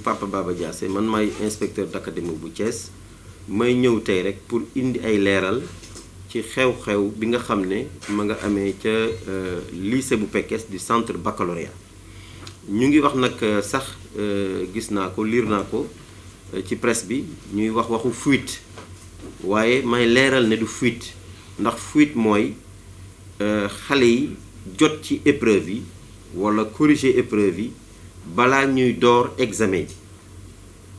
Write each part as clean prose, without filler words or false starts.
Papa Baba Diassé man maay inspecteur d'académie bu Thiès may ñëw tey rek pour indi ay leeral ci xew-xew bi nga xam ne ma nga amee ca lycée bu Pekes du centre baccalauréat ñu ngi wax nag sax gis naa ko liir naa ko ci presse bi ñuy wax waxu fuite waaye may leeral ne du fuite ndax fuite mooy xale yi jot ci épreuve yi wala corriger épreuve yi balaa ñuy door examen yi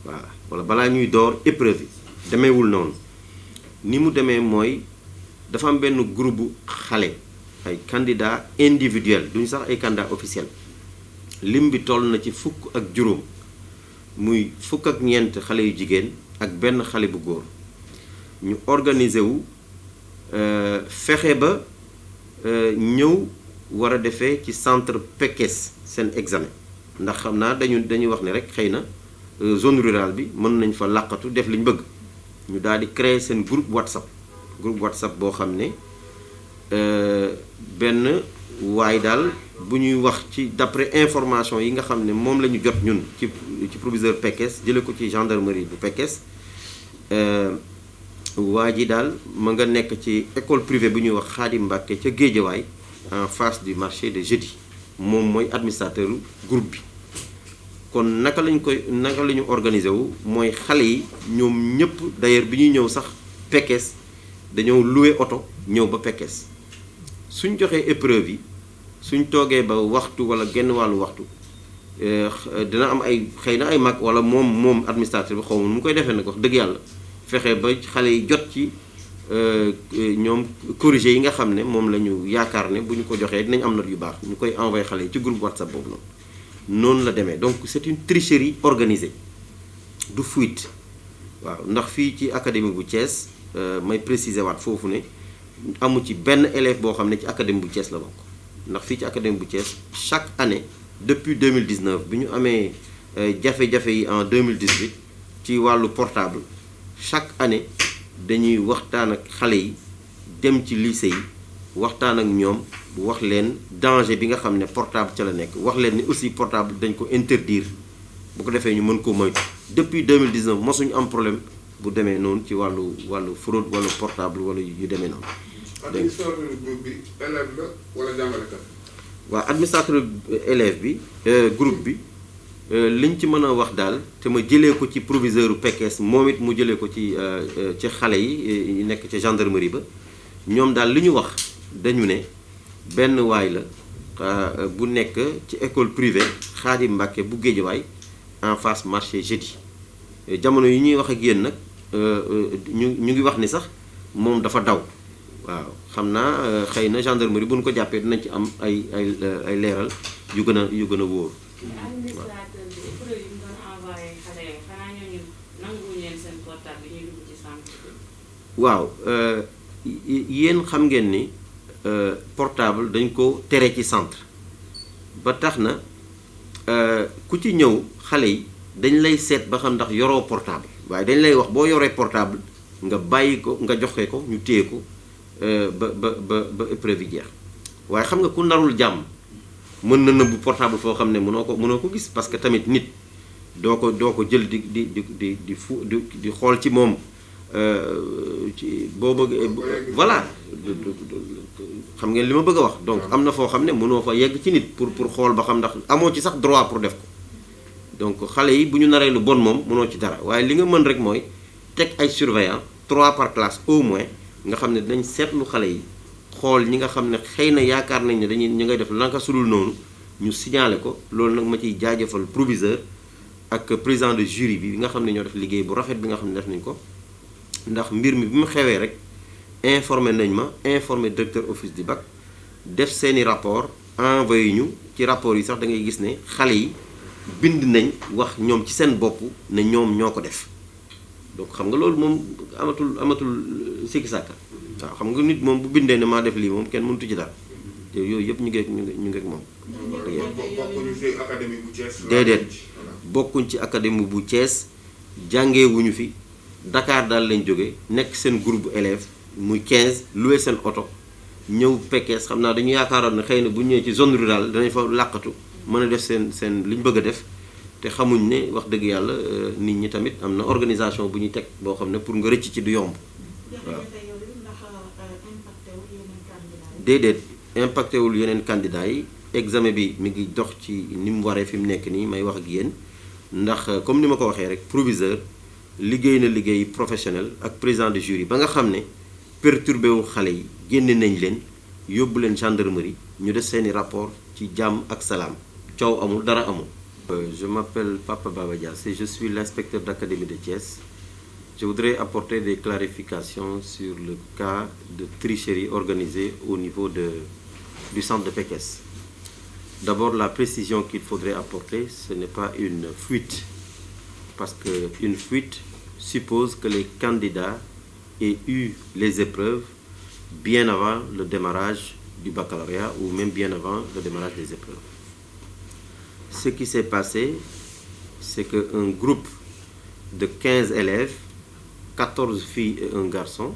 voilà wala balaa ñuy door épreuve yi demeewul noonu ni mu demee mooy dafa am benn groupe bu xale ay candidats individuels duñu sax ay candidats officiels lim bi toll na ci fukk ak juróom muy fukk ak ñeent xale yu jigéen ak benn xale bu góor ñu organiser wu fexe ba ñëw war a defee ci centre Pekes seen examen ndax xam naa dañuy wax ne rek xëy na zone rurale bi mën nañ fa làqatu def liñ bëgg ñu daal di créer seen groupe WhatsApp boo xam ne benn waaye daal bu ñuy wax ci d'après information yi nga xam ne moom la ñu jot ñun ci proviseur Pekes jële ko ci gendarmerie bu Pekes waa ji daal ma nga nekk ci école privée bu ñuy wax Xaadim Mbàkke ca Géejawaay en face du marché de jeudi moom mooy administrateur groupe bi kon naka la ñu organiser wu mooy xale yi ñoom ñëpp d'ailleurs bi ñuy ñëw sax Pekes dañoo loué oto ñëw ba Pekes suñ joxee épreuve yi suñ toogee ba waxtu wala genn wàllu waxtu dina am ay xëy na ay mag wala moom administrateur bi xaw ma nu mu koy defee nag wax dëgg yàlla fexe ba xale yi jot ci ñoom corrigé yi nga xam ne moom la ñu yaakaar ne bu ñu ko joxee dinañ am note yu baax ñu koy envoyé xale yi ci groupe WhatsApp boobu noonu la demee donc c'est une tricherie organisée du fuite waaw ndax fii ci académie bu Thiès may préciser waat foofu ne amu ci benn élève boo xam ne ci académie bu Thiès la bokk ndax fii ci académie bu Thiès chaque année depuis 2019 bi ñu amee jafe-jafe yi en 2018 ci wàllu portable chaque année dañuy waxtaan ak xale yi dem ci lycée yi waxtaan ak ñoom wax leen danger bi nga xam ne portable ca la nekk wax leen ni aussi portable dañ ko interdire bu ko defee ñu mën ko moytu depuis 2019 mosuñu am problème bu demee noonu ci wàllu fraude wala portable wala yu demee noonu. administrateur groupe bi élève la wala jàngalekat. waaw administrateur élève bi groupe bi liñ ci mën a wax daal te ma jëlee ko ci proviseur Pekes moom it mu jëlee ko ci xale yi nekk ca gendarmerie ba ñoom daal li ñu wax dañu ne benn waay la bu nekk ci école privée Xaadim Mbàkke bu Géejawaay en face marché jeudi jamono yi ñuy wax ak yéen nag ñu ngi wax ni sax moom dafa daw waaw xam naa xëy na gendarmerie bu ñu ko jàppee dinañ ci am ay leeral yu gën a wóor. administrateur bi épreuve yi mu doon envoyé xale yi xanaa ñooñu nanguwuñu leen seen portable bi ñuy dugg ci centre bi. waaw yéen xam ngeen ni portable dañ ko tere ci centre ba tax na ku ci ñëw xale yi dañ lay seet ba xam ndax yoroo portable waaye dañ lay wax boo yoree portable nga bàyyi ko nga joxe ko ñu téye ko ba épreuve yi jeex waaye xam nga ku narul jàmm mën na nëbbu portable foo xam ne mënoo ko gis parce que tamit nit doo ko jël di xool ci moom ci boo bëgg voilà xam ngeen li ma bëgg a wax donc am na foo xam ne mënoo fa yegg ci nit pour xool ba xam ndax amoo ci sax droit pour def ko donc xale yi bu ñu naree lu bon moom mënoo ci dara waaye li nga mën rek mooy teg ay surveillant 3 par classe au moins nga xam ne dinañ seetlu xale yi xool ñi nga xam ne xëy na yaakaar nañ ne ñu ngay def lanka sudul noonu ñu signalé ko loolu nag ma ciy jaajëfal proviseur ak président de jury bi nga xam ne ñoo def liggéey bu rafet bi nga xam ne def nañ ko ndax mbir mi bi mu xewee rek informé nañ ma informé directeur office du bac def seeni rapport envoyé ñu ci rapport yi sax da ngay gis ne xale yi bind nañ wax ñoom ci seen bopp ne ñoom ñoo ko def donc xam nga loolu moom amatul sikki sàkka waaw xam nga nit moom bu bindee ne maa def lii moom kenn mënutu ci dara te yooyu yëpp ñu ngi ak moom. bokkuñu ci académie bu Thiès. déedéet bokkuñ ci académie bu Thiès jàngeewuñu fi Dakar daal lañ jóge nekk seen groupe élève muy 15 loué seen oto ñëw Pekes xam naa dañu yaakaaroon ne xëy na bu ñëwee ci zone rurale danañ fa làqatu mën a def seen li ñu bëgg a def te xamuñ ne wax dëgg yàlla nit ñi tamit am na organisation bu ñu teg boo xam ne pour nga rëcc ci du yomb. waaw déedéet impacté wul yeneen candidats yi examen bi mi ngi dox ci ni mu waree fi mu nekk nii may wax ak yéen ndax comme ni ma ko waxee rek proviseur liggéey na liggéey professionnel ak président de jury ba nga xam ne perturbé wu xale yi génne nañ leen yóbbu leen gendarmerie ñu def seeni rapport ci jàmm ak salaam coow amul dara amul. Je m'appelle Papa Baba Diassé, je suis l'inspecteur d'académie de Thiès. Je voudrais apporter des clarifications sur le cas de tricherie organisée au niveau du centre de Pekes. D'abord, la précision qu'il faudrait apporter, ce n'est pas une fuite, parce qu'une fuite suppose que les candidats aient eu les épreuves bien avant le démarrage du baccalauréat ou même bien avant le démarrage des épreuves. Ce qui s'est passé, c'est qu'un groupe de 15 élèves, 14 filles et un garçon,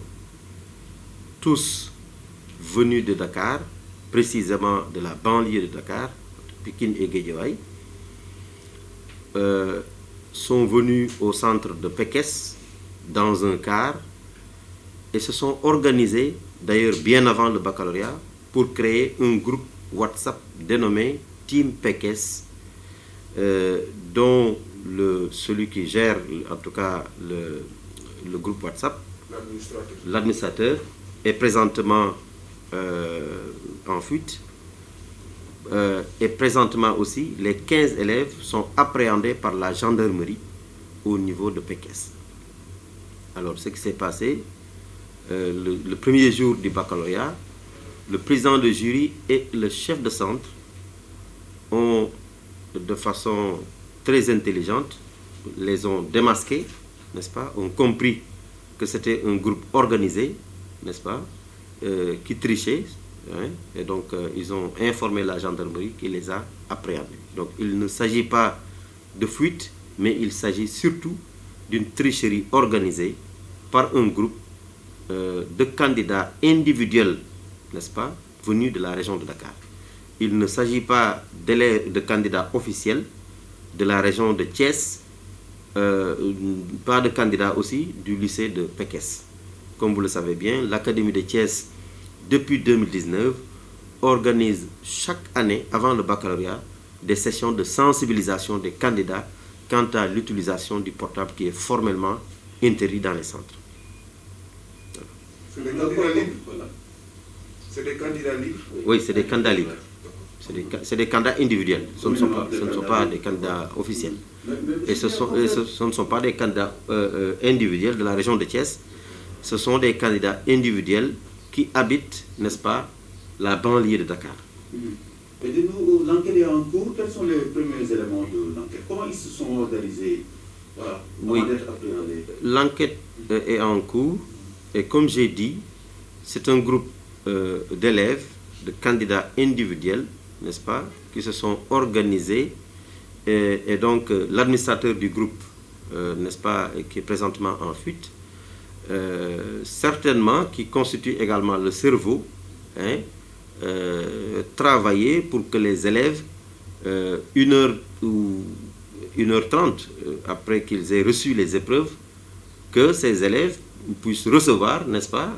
tous venus de Dakar, précisément de la banlieue de Dakar, Pikine et Guédiawaye, sont venus au centre de Pekes dans un car et se sont organisés, d'ailleurs bien avant le baccalauréat, pour créer un groupe WhatsApp dénommé Team Pekes, dont celui qui gère en tout cas le groupe WhatsApp, l'administrateur, est présentement en fuite. Et présentement aussi, les 15 élèves sont appréhendés par la gendarmerie au niveau de Pekes. Alors, ce qui s'est passé, le premier jour du baccalauréat, le président de jury et le chef de centre ont, de façon très intelligente, les ont démasqués, n'est-ce pas, ont compris que c'était un groupe organisé, n'est-ce pas, qui trichait, hein, et donc ils ont informé la gendarmerie qui les a appréhendés. Donc il ne s'agit pas de fuite, mais il s'agit surtout d'une tricherie organisée par un groupe de candidats individuels, n'est-ce pas, venus de la région de Dakar. Il ne s'agit pas de candidats officiels de la région de Thiès, pas de candidats aussi du lycée de Pekes. Comme vous le savez bien, l'Académie de Thiès, depuis 2019, organise chaque année, avant le baccalauréat, des sessions de sensibilisation des candidats quant à l'utilisation du portable qui est formellement interdit dans les centres. C'est des candidats libres. C'est des candidats libres. Oui, c'est des candidats libres. C'est des candidats individuels. Ce ne sont pas des candidats officiels. Et ce ne sont pas des candidats individuels de la région de Thiès. Ce sont des candidats individuels qui habitent, n'est-ce pas, la banlieue de Dakar. Et dites-nous, l'enquête est en cours. Quels sont les premiers éléments de l'enquête? Comment ils se sont organisés? Voilà, oui, l'enquête est en cours. Et comme j'ai dit, c'est un groupe d'élèves, de candidats individuels, n'est-ce pas, qui se sont organisés. Et donc, l'administrateur du groupe, n'est-ce pas, qui est présentement en fuite, certainement qui constitue également le cerveau, hein, travailler pour que les élèves, 1h ou 1h30 après qu'ils aient reçu les épreuves, que ces élèves puissent recevoir, n'est-ce pas,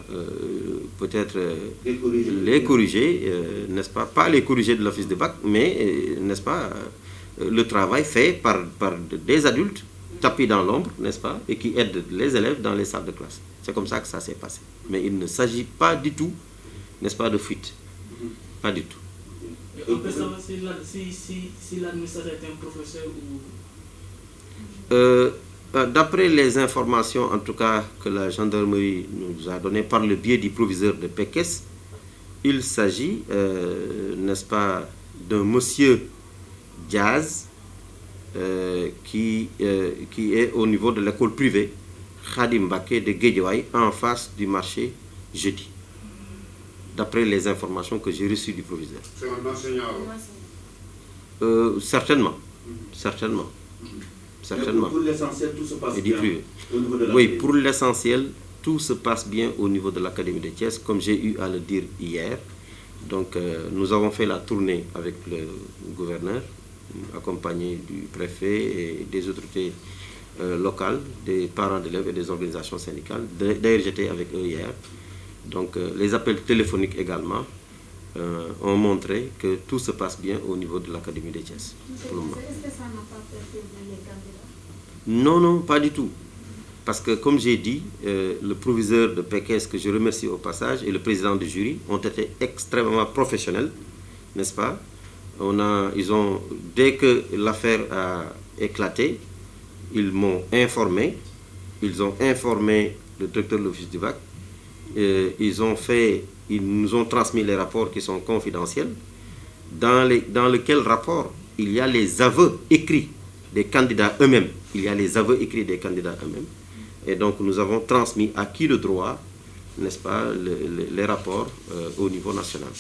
peut-être les corriger, n'est-ce pas les corriger de l'office de bac, mais, n'est-ce pas, le travail fait par des adultes tapis dans l'ombre, n'est-ce pas, et qui aident les élèves dans les salles de classe. C'est comme ça que ça s'est passé. Mais il ne s'agit pas du tout, n'est-ce pas, de fuite. Pas du tout. On peut savoir si l'administrateur est un professeur ou... D'après les informations, en tout cas, que la gendarmerie nous a données par le biais du proviseur de Pekes, il s'agit, n'est-ce pas, d'un monsieur Diaz qui est au niveau de l'école privée Khadim Baké de Guédiawaye en face du marché jeudi. D'après les informations que j'ai reçues du proviseur. C'est un enseignant. Certainement. Certainement. Certainement. Pour l'essentiel, tout se passe bien au niveau de oui, pour l'essentiel, tout se passe bien au niveau de l'Académie de Thiès, comme j'ai eu à le dire hier. Donc, nous avons fait la tournée avec le gouverneur accompagné du préfet et des autorités locales, des parents d'élèves et des organisations syndicales. D'ailleurs, j'étais avec eux hier. Donc, les appels téléphoniques également ont montré que tout se passe bien au niveau de l'Académie de Thiès. Pour le moment. Est-ce que ça n'a pas perturbé les candidats? Non, non, pas du tout. Parce que, comme j'ai dit, le proviseur de Pékesse, que je remercie au passage, et le président du jury ont été extrêmement professionnels, n'est-ce pas? Dès que l'affaire a éclaté, ils m'ont informé, ils ont informé le directeur de l'office du bac, ils nous ont transmis les rapports qui sont confidentiels, dans lequel rapport il y a les aveux écrits des candidats eux-mêmes. Il y a les aveux écrits des candidats eux-mêmes. Et donc nous avons transmis à qui le droit, n'est-ce pas, les rapports au niveau national.